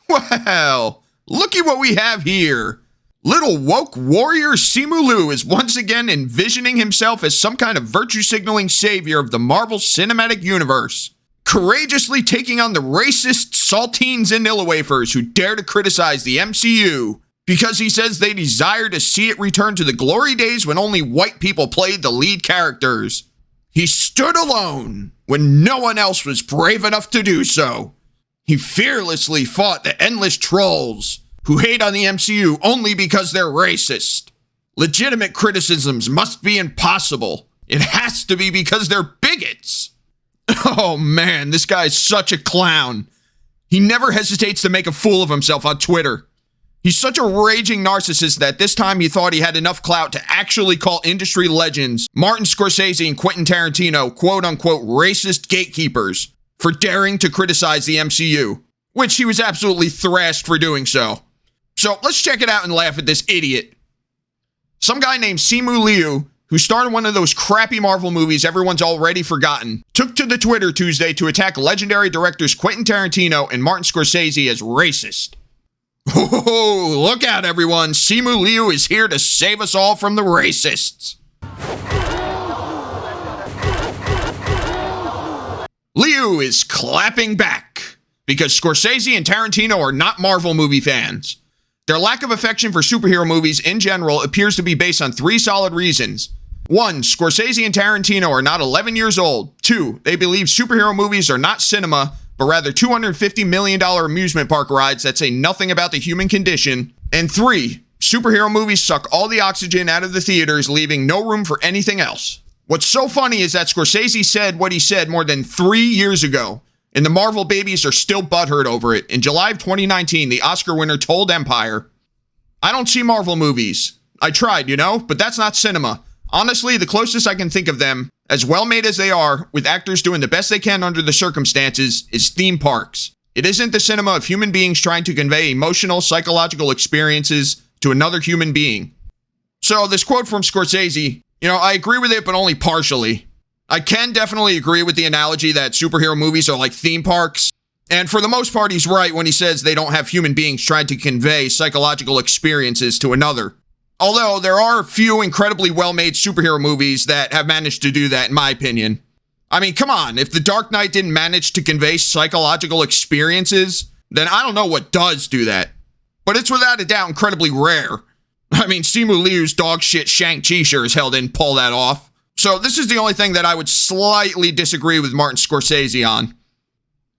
Well, looky what we have here. Little woke warrior Simu Liu is once again envisioning himself as some kind of virtue-signaling savior of the Marvel Cinematic Universe, courageously taking on the racist saltines and illawafers who dare to criticize the MCU because he says they desire to see it return to the glory days when only white people played the lead characters. He stood alone when no one else was brave enough to do so. He fearlessly fought the endless trolls who hate on the MCU only because they're racist. Legitimate criticisms must be impossible. It has to be because they're bigots. Oh man, this guy is such a clown. He never hesitates to make a fool of himself on Twitter. He's such a raging narcissist that this time he thought he had enough clout to actually call industry legends Martin Scorsese and Quentin Tarantino quote-unquote racist gatekeepers for daring to criticize the MCU, which he was absolutely thrashed for doing so. So let's check it out and laugh at this idiot. Some guy named Simu Liu, who starred one of those crappy Marvel movies everyone's already forgotten, took to the Twitter Tuesday to attack legendary directors Quentin Tarantino and Martin Scorsese as racist. Oh, look out everyone, Simu Liu is here to save us all from the racists. Liu is clapping back because Scorsese and Tarantino are not Marvel movie fans. Their lack of affection for superhero movies in general appears to be based on 3 solid reasons. 1, Scorsese and Tarantino are not 11 years old. 2, they believe superhero movies are not cinema, but rather $250 million amusement park rides that say nothing about the human condition. And 3, superhero movies suck all the oxygen out of the theaters, leaving no room for anything else. What's so funny is that Scorsese said what he said more than 3 years ago, and the Marvel babies are still butthurt over it. In July of 2019, the Oscar winner told Empire, "I don't see Marvel movies. I tried, but that's not cinema. Honestly, the closest I can think of them, as well made as they are, with actors doing the best they can under the circumstances, is theme parks. It isn't the cinema of human beings trying to convey emotional, psychological experiences to another human being." So this quote from Scorsese, I agree with it, but only partially. I can definitely agree with the analogy that superhero movies are like theme parks. And for the most part, he's right when he says they don't have human beings trying to convey psychological experiences to another. Although there are a few incredibly well-made superhero movies that have managed to do that, in my opinion. I mean, come on, if The Dark Knight didn't manage to convey psychological experiences, then I don't know what does do that. But it's without a doubt incredibly rare. I mean, Simu Liu's dog shit Shang-Chi sure as hell didn't pull that off. So this is the only thing that I would slightly disagree with Martin Scorsese on.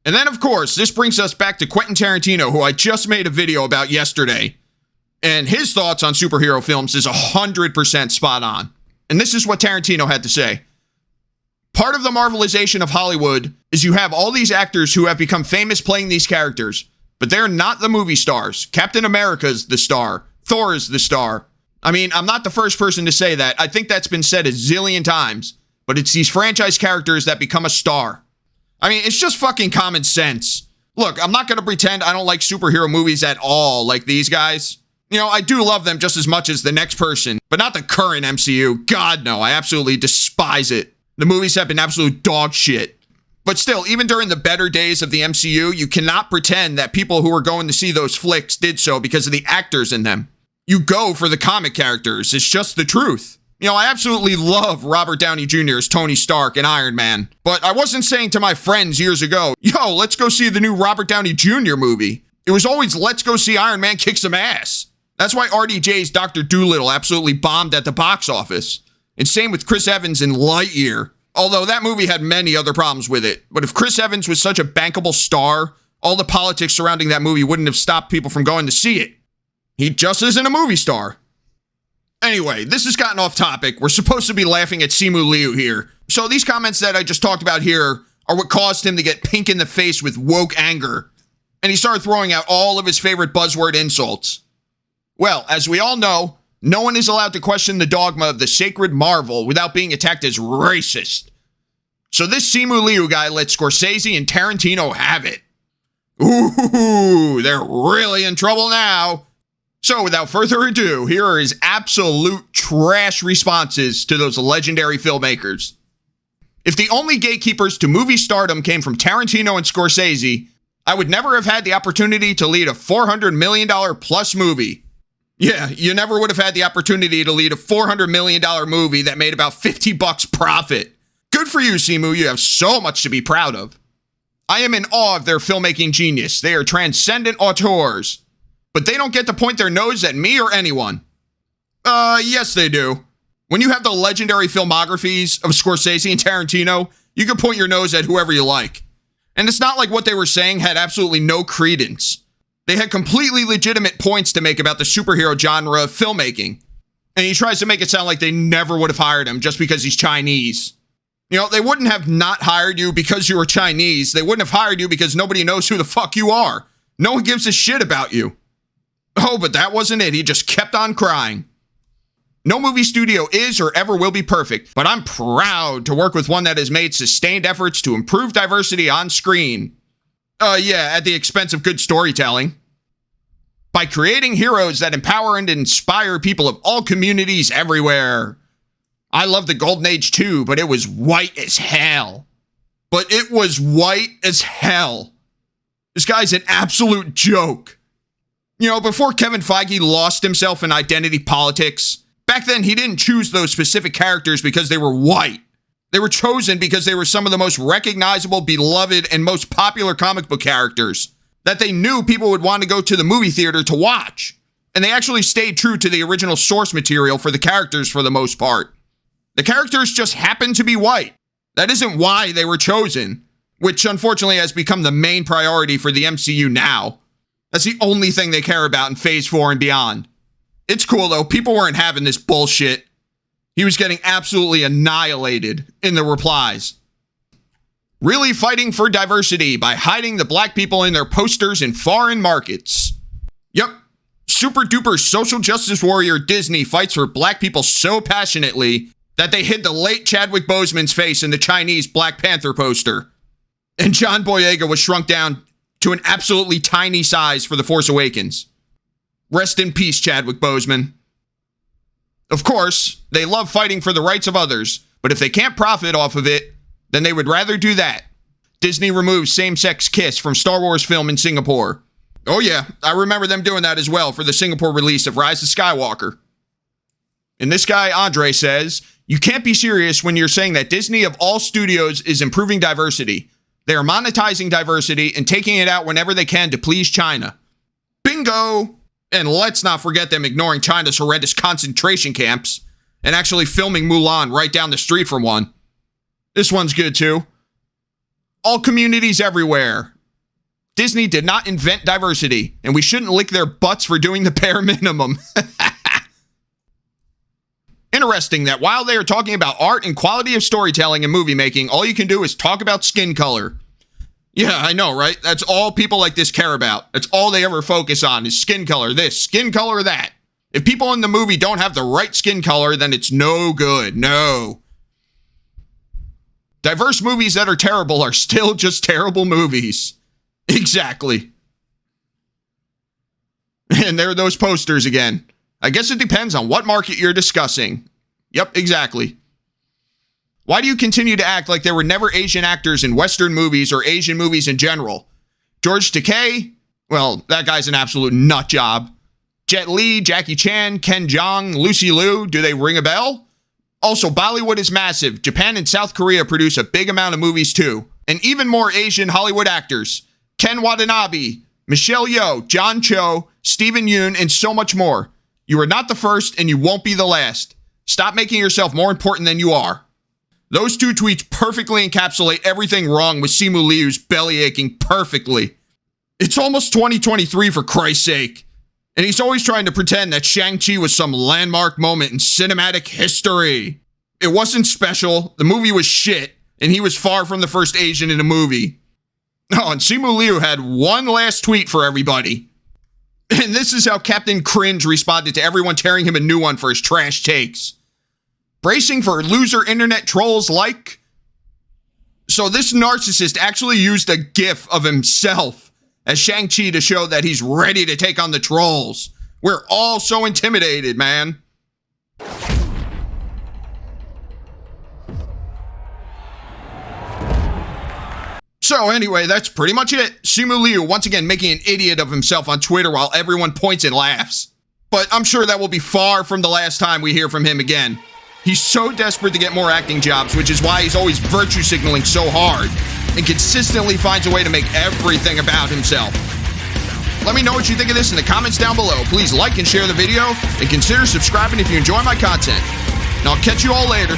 And then, of course, this brings us back to Quentin Tarantino, who I just made a video about yesterday. And his thoughts on superhero films is 100% spot on. And this is what Tarantino had to say. "Part of the Marvelization of Hollywood is you have all these actors who have become famous playing these characters, but they're not the movie stars. Captain America's the star. Thor is the star. I mean, I'm not the first person to say that. I think that's been said a zillion times. But it's these franchise characters that become a star. I mean, it's just fucking common sense. Look, I'm not going to pretend I don't like superhero movies at all like these guys. I do love them just as much as the next person, but not the current MCU. God, no, I absolutely despise it. The movies have been absolute dog shit. But still, even during the better days of the MCU, you cannot pretend that people who were going to see those flicks did so because of the actors in them. You go for the comic characters. It's just the truth. I absolutely love Robert Downey Jr. as Tony Stark and Iron Man. But I wasn't saying to my friends years ago, "Yo, let's go see the new Robert Downey Jr. movie." It was always, "Let's go see Iron Man kick some ass." That's why RDJ's Dr. Dolittle absolutely bombed at the box office. And same with Chris Evans in Lightyear. Although that movie had many other problems with it. But if Chris Evans was such a bankable star, all the politics surrounding that movie wouldn't have stopped people from going to see it. He just isn't a movie star. Anyway, this has gotten off topic. We're supposed to be laughing at Simu Liu here. So these comments that I just talked about here are what caused him to get pink in the face with woke anger. And he started throwing out all of his favorite buzzword insults. Well, as we all know, no one is allowed to question the dogma of the sacred Marvel without being attacked as racist. So this Simu Liu guy let Scorsese and Tarantino have it. Ooh, they're really in trouble now. So without further ado, here are his absolute trash responses to those legendary filmmakers. If the only gatekeepers to movie stardom came from Tarantino and Scorsese, I would never have had the opportunity to lead a $400 million plus movie. Yeah, you never would have had the opportunity to lead a $400 million movie that made about $50 profit. Good for you, Simu. You have so much to be proud of. I am in awe of their filmmaking genius. They are transcendent auteurs. But they don't get to point their nose at me or anyone. Yes, they do. When you have the legendary filmographies of Scorsese and Tarantino, you can point your nose at whoever you like. And it's not like what they were saying had absolutely no credence. They had completely legitimate points to make about the superhero genre of filmmaking. And he tries to make it sound like they never would have hired him just because he's Chinese. You know, they wouldn't have not hired you because you were Chinese. They wouldn't have hired you because nobody knows who the fuck you are. No one gives a shit about you. Oh, but that wasn't it. He just kept on crying. No movie studio is or ever will be perfect, but I'm proud to work with one that has made sustained efforts to improve diversity on screen. Yeah, at the expense of good storytelling. By creating heroes that empower and inspire people of all communities everywhere. I love the Golden Age too, but it was white as hell. But it was white as hell. This guy's an absolute joke. You know, before Kevin Feige lost himself in identity politics, back then he didn't choose those specific characters because they were white. They were chosen because they were some of the most recognizable, beloved, and most popular comic book characters that they knew people would want to go to the movie theater to watch. And they actually stayed true to the original source material for the characters for the most part. The characters just happened to be white. That isn't why they were chosen, which unfortunately has become the main priority for the MCU now. That's the only thing they care about in Phase 4 and beyond. It's cool though, people weren't having this bullshit. He was getting absolutely annihilated in the replies. Really fighting for diversity by hiding the black people in their posters in foreign markets. Yep, super duper social justice warrior Disney fights for black people so passionately that they hid the late Chadwick Boseman's face in the Chinese Black Panther poster. And John Boyega was shrunk down to an absolutely tiny size for The Force Awakens. Rest in peace, Chadwick Boseman. Of course, they love fighting for the rights of others, but if they can't profit off of it, then they would rather do that. Disney removed same-sex kiss from Star Wars film in Singapore. Oh yeah, I remember them doing that as well for the Singapore release of Rise of Skywalker. And this guy, Andre, says, you can't be serious when you're saying that Disney of all studios is improving diversity. They are monetizing diversity and taking it out whenever they can to please China. Bingo! And let's not forget them ignoring China's horrendous concentration camps and actually filming Mulan right down the street from one. This one's good too. All communities everywhere. Disney did not invent diversity, and we shouldn't lick their butts for doing the bare minimum. Interesting that while they are talking about art and quality of storytelling and movie making, all you can do is talk about skin color. Yeah, I know, right? That's all people like this care about. That's all they ever focus on is skin color this, skin color that. If people in the movie don't have the right skin color, then it's no good. No. Diverse movies that are terrible are still just terrible movies. Exactly. And there are those posters again. I guess it depends on what market you're discussing. Yep, exactly. Why do you continue to act like there were never Asian actors in Western movies or Asian movies in general? George Takei? Well, that guy's an absolute nut job. Jet Li, Jackie Chan, Ken Jeong, Lucy Liu, do they ring a bell? Also, Bollywood is massive. Japan and South Korea produce a big amount of movies too. And even more Asian Hollywood actors. Ken Watanabe, Michelle Yeoh, John Cho, Steven Yeun, and so much more. You are not the first and you won't be the last. Stop making yourself more important than you are. Those two tweets perfectly encapsulate everything wrong with Simu Liu's belly aching perfectly. It's almost 2023 for Christ's sake. And he's always trying to pretend that Shang-Chi was some landmark moment in cinematic history. It wasn't special, the movie was shit, and he was far from the first Asian in a movie. Oh, and Simu Liu had one last tweet for everybody. And this is how Captain Cringe responded to everyone tearing him a new one for his trash takes. Bracing for loser internet trolls like... So this narcissist actually used a gif of himself as Shang-Chi to show that he's ready to take on the trolls. We're all so intimidated, man. So anyway, that's pretty much it. Simu Liu once again making an idiot of himself on Twitter while everyone points and laughs. But I'm sure that will be far from the last time we hear from him again. He's so desperate to get more acting jobs, which is why he's always virtue signaling so hard and consistently finds a way to make everything about himself. Let me know what you think of this in the comments down below. Please like and share the video and consider subscribing if you enjoy my content. And I'll catch you all later.